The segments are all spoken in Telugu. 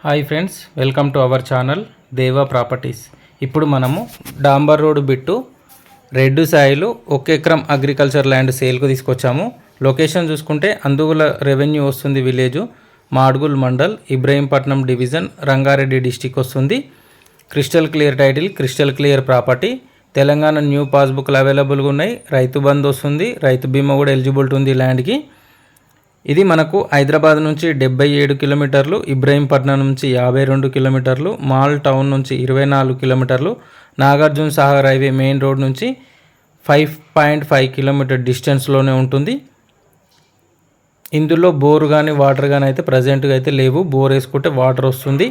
Hi friends, welcome to our channel Deva properties. ఇప్పుడు మనము డాంబర్ రోడ్ బిట్టు రెడ్ సాయిలు 1 ఎకరం అగ్రికల్చర్ ల్యాండ్ సేల్కు తీసుకొచ్చాము. లొకేషన్ చూసుకుంటే అందుగుల రెవెన్యూ వస్తుంది, village Madgul mandal, Ibrahimpatnam division, Rangareddy district వస్తుంది. Crystal clear title, crystal clear property. Telangana new పాస్బుక్లు అవైలబుల్గా ఉన్నాయి. రైతు బంధు వస్తుంది, రైతు బీమా కూడా ఎలిజిబిలిటీ ఉంది ల్యాండ్కి. ఇది మనకు హైదరాబాద్ నుంచి 77 కిలోమీటర్లు, ఇబ్రహీంపట్నం నుంచి 52 కిలోమీటర్లు, మాల్ టౌన్ నుంచి 24 కిలోమీటర్లు, Nagarjuna Sagar highway main road నుంచి 5.5 కిలోమీటర్ డిస్టెన్స్లోనే ఉంటుంది. ఇందులో బోర్ కానీ వాటర్ కానీ అయితే ప్రజెంట్గా అయితే లేవు. బోర్ వేసుకుంటే వాటర్ వస్తుంది.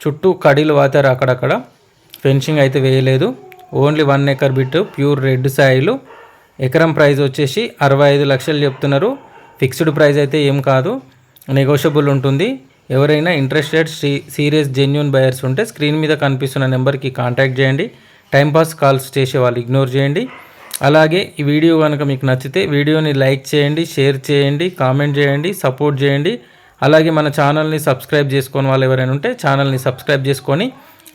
చుట్టూ కడీలు వాతారు, అక్కడక్కడ ఫెన్సింగ్ అయితే వేయలేదు. Only 1 acre bit pure red సాయిలు. ఎకరం ప్రైస్ వచ్చేసి 65 లక్షలు చెప్తున్నారు. ఫిక్స్డ్ ప్రైస్ అయితే ఏం కాదు, నెగోషియబుల్ ఉంటుంది. ఎవరైనా ఇంట్రెస్టెడ్ సీరియస్ జెన్యూన్ బయర్స్ ఉంటే స్క్రీన్ మీద కనిపిస్తున్న నెంబర్కి కాంటాక్ట్ చేయండి. టైంపాస్ కాల్స్ చేసే వాళ్ళు ఇగ్నోర్ చేయండి. అలాగే ఈ వీడియో కనుక మీకు నచ్చితే వీడియోని లైక్ చేయండి, షేర్ చేయండి, కామెంట్ చేయండి, సపోర్ట్ చేయండి. అలాగే మన ఛానల్ని సబ్స్క్రైబ్ చేసుకొని వాళ్ళు ఎవరైనా ఉంటే ఛానల్ని సబ్స్క్రైబ్ చేసుకొని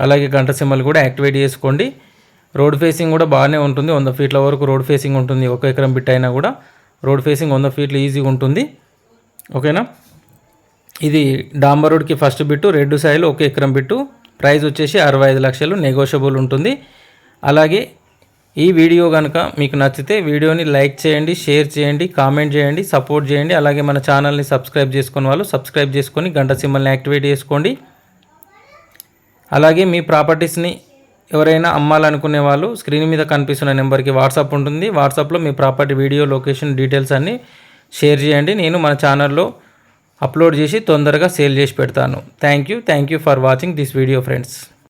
అలాగే గంట సింబల్ కూడా యాక్టివేట్ చేసుకోండి. రోడ్ ఫేసింగ్ కూడా బాగానే ఉంటుంది. 100 ఫీట్ల వరకు రోడ్ ఫేసింగ్ ఉంటుంది. 1 ఎకరం బిట్ అయినా కూడా రోడ్ ఫేసింగ్ 100 ఫీట్లు ఈజీగా ఉంటుంది. ఓకేనా. ఇది డాంబర్ రోడ్కి ఫస్ట్ బిట్టు రెడ్ సాయిల్ 1 ఎకరం బిట్టు. ప్రైస్ వచ్చేసి 65 లక్షలు, నెగోషియబుల్ ఉంటుంది. అలాగే ఈ వీడియో కనుక మీకు నచ్చితే వీడియోని లైక్ చేయండి, షేర్ చేయండి, కామెంట్ చేయండి, సపోర్ట్ చేయండి. అలాగే మన ఛానల్ని సబ్స్క్రైబ్ చేసుకుని వాళ్ళు సబ్స్క్రైబ్ చేసుకొని గంట సింబల్ని యాక్టివేట్ చేసుకోండి. అలాగే మీ ప్రాపర్టీస్ని ఎవరైనా అమ్మాలనుకునే వాళ్ళు స్క్రీన్ మీద కనిపిస్తున్న నెంబర్కి వాట్సాప్ ఉంటుంది. వాట్సాప్లో మీ ప్రాపర్టీ వీడియో, లొకేషన్ డీటెయిల్స్ అన్నీ షేర్ చేయండి. నేను మన ఛానల్లో అప్లోడ్ చేసి తొందరగా సేల్ చేసి పెడతాను. Thank you for watching this video friends.